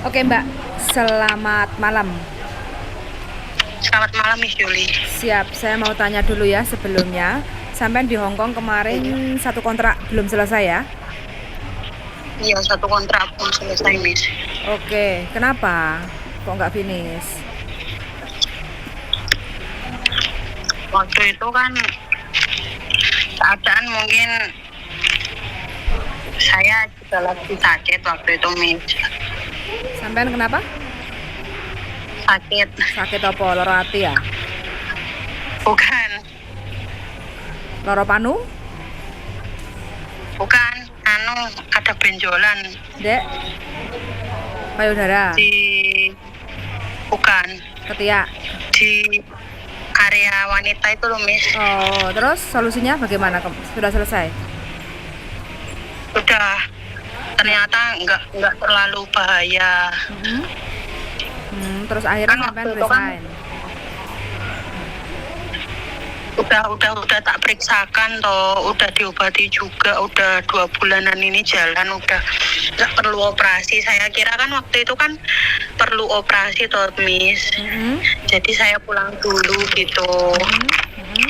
Oke Mbak, selamat malam. Selamat malam, Miss Juli. Siap, saya mau tanya dulu ya sebelumnya. Sampai di Hong Kong kemarin satu kontrak belum selesai ya? Iya, satu kontrak pun selesai, Miss. Oke, kenapa? Kok nggak finish? Waktu itu kan keadaan mungkin saya juga lagi sakit waktu itu, Miss. Sampai kenapa? Sakit. Sakit apa? Loro hati ya? Bukan, Loro panu? bukan. Ada benjolan Dek? Payudara? di, bukan, Ketiak? di area wanita itu loh, Miss. Oh, terus solusinya bagaimana? Sudah selesai? Udah, ternyata nggak terlalu bahaya. Mm-mm. Terus akhirnya Kan sampai waktu itu kan resign. udah tak periksakan toh, udah diobati juga, udah 2 bulanan ini jalan, udah nggak perlu operasi. Saya kira kan waktu itu kan perlu operasi toh, Miss. Mm-mm. Jadi saya pulang dulu gitu. Mm-mm.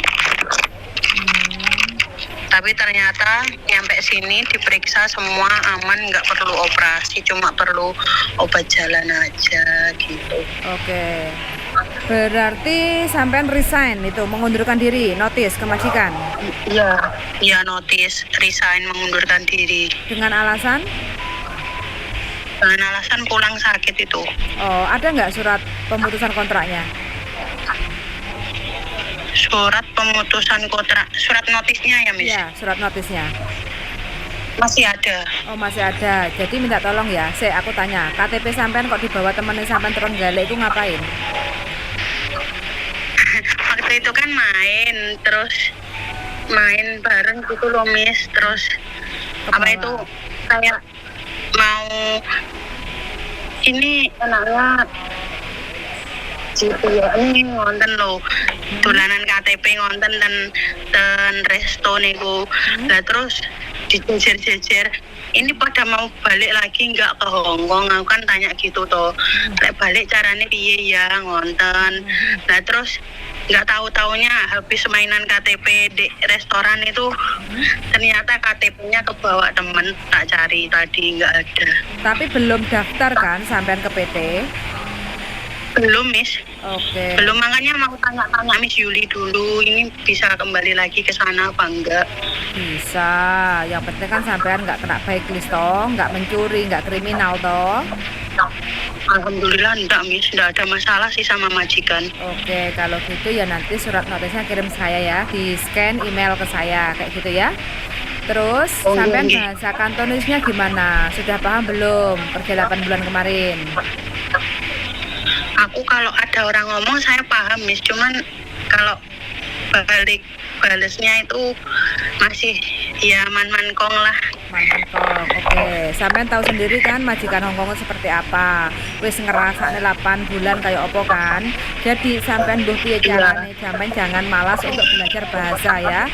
Tapi ternyata nyampe sini diperiksa semua aman, nggak perlu operasi, cuma perlu obat jalan aja gitu. Oke. Berarti sampean resign itu mengundurkan diri, notice ke majikan Iya, iya, notice resign, mengundurkan diri dengan alasan dengan alasan pulang sakit itu. oh ada nggak surat pemutusan kontraknya? Surat pemutusan kontrak, surat notisnya ya, Miss? Iya, surat notisnya. Masih ada. Oh masih ada. Jadi minta tolong ya. Aku tanya, KTP sampean kok dibawa temennya sampean Terenggale itu ngapain? Waktu itu kan main bareng gitu loh, Miss. Terus apa Kebawa. itu kayak mau ini enaknya gitu ya, ini ngonten loh, dolanan KTP ngonten dan resto niku. Lah terus dijejer-jejer, ini pada mau balik lagi nggak ke Hong Kong? Aku kan tanya gitu toh, lek balik caranya piye ya, ngonten. Lah terus nggak tahu-taunya habis mainan KTP di restoran itu, ternyata KTP-nya kebawa temen, tak cari tadi nggak ada. Tapi belum daftar kan sampean ke PT? Belum, Miss. Oke. Belum, makanya mau tanya-tanya Miss Yuli dulu, ini bisa kembali lagi ke sana apa enggak? Bisa. Yang penting kan sampean nggak kena blacklist toh, nggak mencuri, nggak kriminal toh. Alhamdulillah enggak, Miss, enggak ada masalah sih sama majikan. Oke, kalau gitu ya nanti surat notisnya kirim saya ya, di scan email ke saya kayak gitu ya. Terus Oh, sampean iya. bahasa Kantonisnya gimana? Sudah paham belum kerja 8 bulan kemarin? Aku kalau ada orang ngomong saya paham, Miss, cuman kalau balesnya itu masih ya man kong lah. Mantap. Oke, sampean tahu sendiri kan majikan Hongkong seperti apa. Wis ngerasa 8 bulan kayak opo kan. Jadi sampean mbuh piye carane, sampean jangan malas untuk belajar bahasa ya.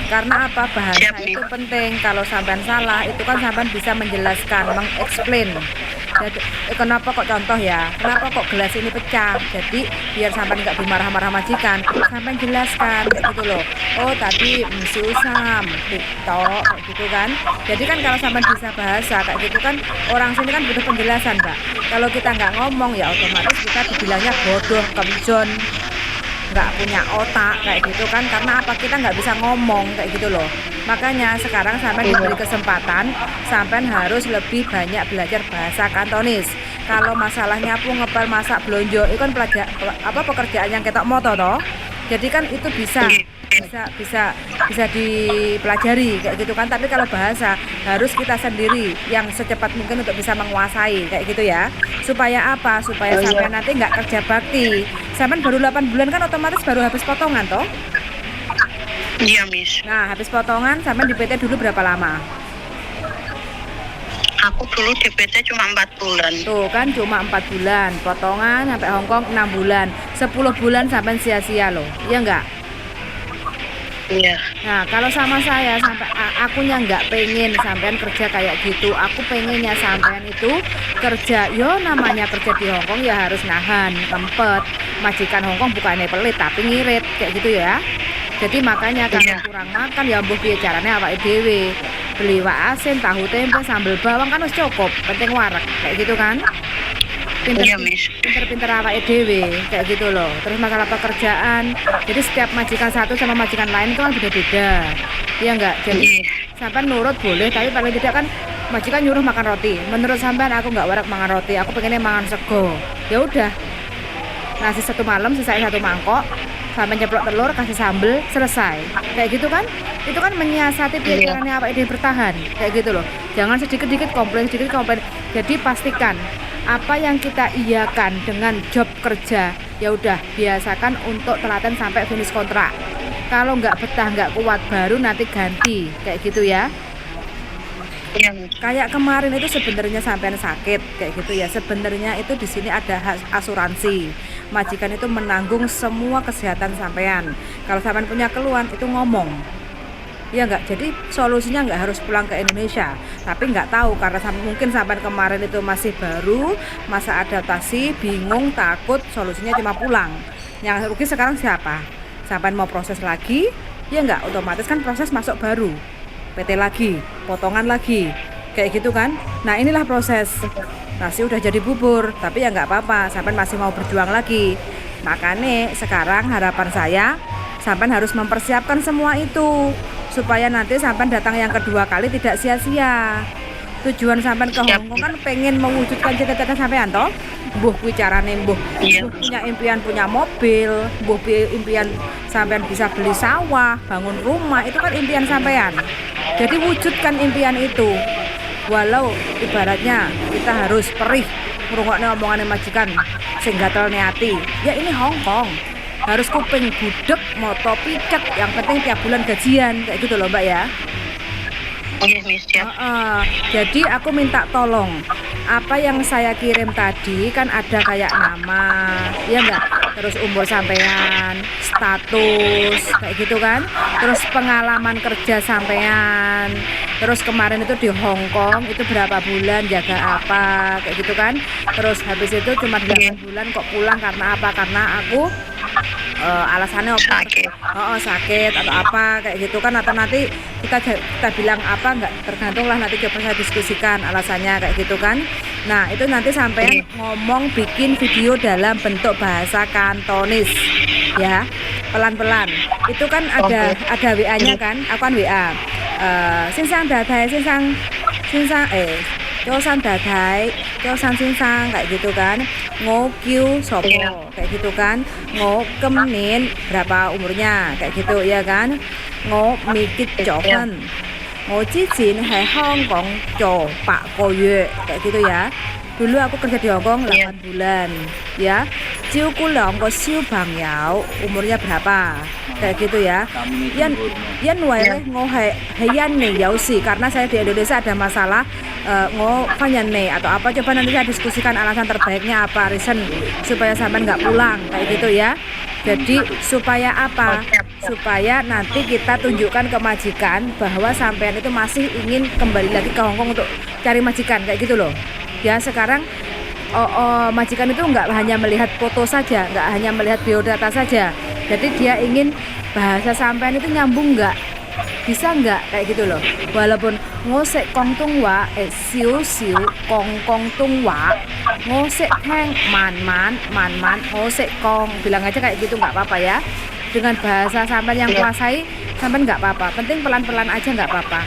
Karena apa? Bahasa Siap, itu Miss. penting. Kalau sampean salah, itu kan sampean bisa menjelaskan, mengeksplain. Jadi, kenapa kok contoh ya? Kenapa kok gelas ini pecah? Jadi biar sampean nggak dimarah-marah majikan, sampean jelaskan kayak gitu loh. Oh tadi mesti usam, TikTok kayak gitu kan. Jadi kan kalau sampean bisa bahasa kayak gitu kan, orang sini kan butuh penjelasan, Mbak. Kalau kita nggak ngomong ya otomatis kita dibilangnya bodoh, kemjon, nggak punya otak kayak gitu kan, karena apa, kita nggak bisa ngomong kayak gitu loh. Makanya sekarang sampai diberi kesempatan, sampai harus lebih banyak belajar bahasa Kantonis. Kalau masalah nyapu, ngepel, masak, belonjo itu kan pekerjaan yang ketok moto toh. Jadi kan itu bisa dipelajari kayak gitu kan. Tapi kalau bahasa harus kita sendiri yang secepat mungkin untuk bisa menguasai kayak gitu ya. Supaya apa? Supaya Oh, iya. sampai nanti nggak kerja bakti. Sampai baru 8 bulan kan otomatis baru habis potongan toh. Iya, Miss. Nah, habis potongan sampai di PT dulu berapa lama? Aku dulu di PT cuma 4 bulan. Tuh kan cuma 4 bulan, potongan sampai Hongkong 6 bulan, 10 bulan sampai sia-sia loh, iya enggak? Iya. Nah, kalau sama saya sampai akunya nggak pengen sampean kerja kayak gitu. Aku pengennya sampean itu kerja, yo namanya kerja di Hongkong ya harus nahan, tempet. Majikan Hongkong bukannya pelit tapi ngirit kayak gitu ya. Jadi makanya kalau Iya. kurang makan ya mbuh piye carane awake dhewe. Beli wak asin, tahu tempe, sambal bawang kan wis cukup, penting wareg kayak gitu kan. Iya, Miss. Pinter-pinter awake dhewe kayak gitu loh. Terus masalah pekerjaan, jadi setiap majikan satu sama majikan lain itu kan beda-beda, iya enggak? Jadi Iya. sampean nurut boleh, tapi paling tidak kan majikan nyuruh makan roti, menurut sampean aku nggak warak mangan roti, aku pengennya mangan sego, ya udah, nasi satu malam sisain satu mangkok, sampai nyeplok telur kasih sambel selesai kayak gitu kan. Itu kan menyiasati Iya. pikirannya apa ide bertahan kayak gitu loh. Jangan sedikit-sedikit komplain, sedikit komplain. Jadi pastikan apa yang kita iakan dengan job kerja, ya udah biasakan untuk telaten sampai finish kontrak. Kalau nggak betah, nggak kuat, baru nanti ganti kayak gitu ya. Iya, Miss. Kayak kemarin itu sebenarnya sampean sakit kayak gitu ya. Sebenarnya itu di sini ada asuransi. Majikan itu menanggung semua kesehatan sampean. Kalau sampean punya keluhan itu ngomong. Ya enggak, jadi solusinya enggak harus pulang ke Indonesia. Tapi enggak tahu karena mungkin sampai kemarin itu masih baru, masa adaptasi, bingung, takut, solusinya cuma pulang. Yang rugi sekarang siapa? Sampai mau proses lagi, ya enggak, otomatis kan proses masuk baru. PT lagi, potongan lagi, kayak gitu kan. Nah inilah proses. Nasi udah jadi bubur, tapi ya enggak apa-apa, sampai masih mau berjuang lagi. Makanya sekarang harapan saya, sampai harus mempersiapkan semua itu supaya nanti sampai datang yang kedua kali tidak sia-sia. Tujuan sampai ke Hongkong kan pengen mewujudkan cita-cita sampean toh. Mbuh kuwi carane mbuh Iya. punya impian punya mobil, mbuh impian sampean bisa beli sawah, bangun rumah, itu kan impian sampean. Jadi wujudkan impian itu. Walau ibaratnya kita harus perih ngrungokne omongane majikan sing gatel ati. Ya ini Hongkong. Harus kuping budek, moto picek, yang penting tiap bulan gajian kayak gitu loh Mbak ya. Iya, Miss. Siap. Jadi aku minta tolong apa yang saya kirim tadi kan ada kayak nama, ya enggak? Terus umur sampean, status, kayak gitu kan. Terus pengalaman kerja sampean. Terus kemarin itu di Hong Kong itu berapa bulan jaga apa, kayak gitu kan. Terus habis itu cuma 8 bulan kok pulang karena apa? Karena aku alasannya apa? Sakit. Sakit atau apa kayak gitu kan, atau nanti kita bilang apa, nggak tergantung lah, nanti coba saya diskusikan alasannya kayak gitu kan. Nah itu nanti sampai ngomong bikin video dalam bentuk bahasa Kantonis ya, pelan-pelan. Itu kan ada WA-nya kan, aku kan WA sinsang dadai Kyosan dadai, kyosan sinsang kayak gitu kan. Ngokyu sopo kayak gitu kan. Kemenin berapa umurnya kayak gitu ya kan. Mikit johan. Jijin hai Hong Kong jo Pak Koyue kayak gitu ya. Dulu aku kerja di Hong Kong 8 bulan ya. Jiu Kulong ko Siu Bang Yao, umurnya berapa kayak gitu ya. Yan wae heyan nih Yausi, karena saya di Indonesia ada masalah fanyan nih atau apa, coba nanti saya diskusikan alasan terbaiknya apa, reason supaya sampai nggak pulang kayak gitu ya. Jadi supaya apa? Supaya nanti kita tunjukkan ke majikan bahwa sampean itu masih ingin kembali lagi ke Hong Kong untuk cari majikan kayak gitu loh. Ya sekarang majikan itu nggak hanya melihat foto saja, nggak hanya melihat biodata saja. Jadi dia ingin bahasa sampean itu nyambung nggak, bisa nggak kayak gitu loh. Walaupun ngosek kong tung wa, siu kong tung wa, ngosek heng man ngosek kong, bilang aja kayak gitu nggak apa-apa ya. Dengan bahasa sampean yang kuasai, sampean nggak apa-apa. Penting pelan-pelan aja nggak apa-apa.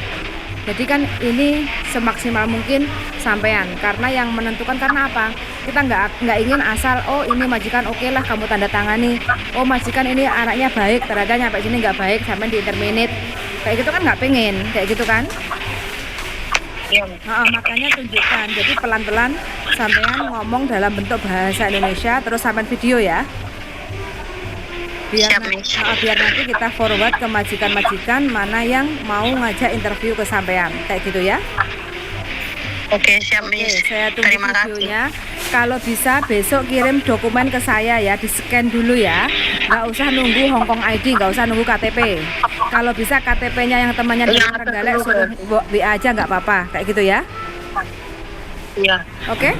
Jadi kan ini semaksimal mungkin sampean, karena yang menentukan karena apa? Kita nggak ingin asal ini majikan oke lah kamu tanda tangani. Majikan ini anaknya baik, ternyata nyampe sini nggak baik, sampean di-terminate. Kayak gitu kan nggak pengen, kayak gitu kan? Iya. Makanya tunjukkan. Jadi pelan-pelan sampean ngomong dalam bentuk bahasa Indonesia, terus sampean video ya. Biar nanti kita forward ke majikan-majikan mana yang mau ngajak interview ke sampean kayak gitu ya. Oke, siap Oke, Miss. saya tunggu Terima kasih. videonya. Kalau bisa besok kirim dokumen ke saya ya, di scan dulu ya. Nggak usah nunggu Hongkong ID, nggak usah nunggu KTP. Kalau bisa KTP-nya yang temannya di Iya, Trenggalek betul. suruh WA aja nggak apa-apa, kayak gitu ya. Iya. Oke,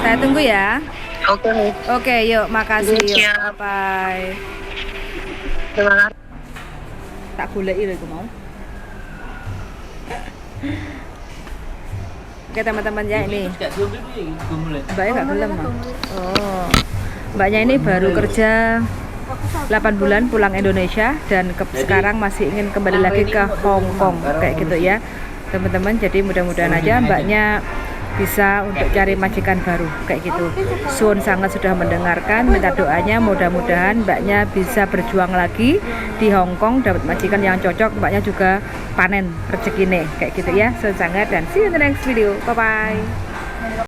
saya tunggu ya. Oke Miss. Oke, yuk, makasih. Yuk, Siap. bye. Terima kasih. Tak goleki lho iku mau. Oke teman-teman ya, ini mbaknya nggak gelem Mak. Oh, mbaknya ini baru kerja 8 bulan pulang Indonesia dan sekarang masih ingin kembali lagi ke Hong Kong kayak gitu ya teman-teman. Jadi mudah-mudahan aja mbaknya bisa untuk cari majikan baru kayak gitu. Sun sangat sudah mendengarkan, minta doanya mudah-mudahan mbaknya bisa berjuang lagi di Hong Kong, dapat majikan yang cocok, mbaknya juga panen rezeki nih kayak gitu ya. Sun sangat, dan see you in the next video. Bye bye.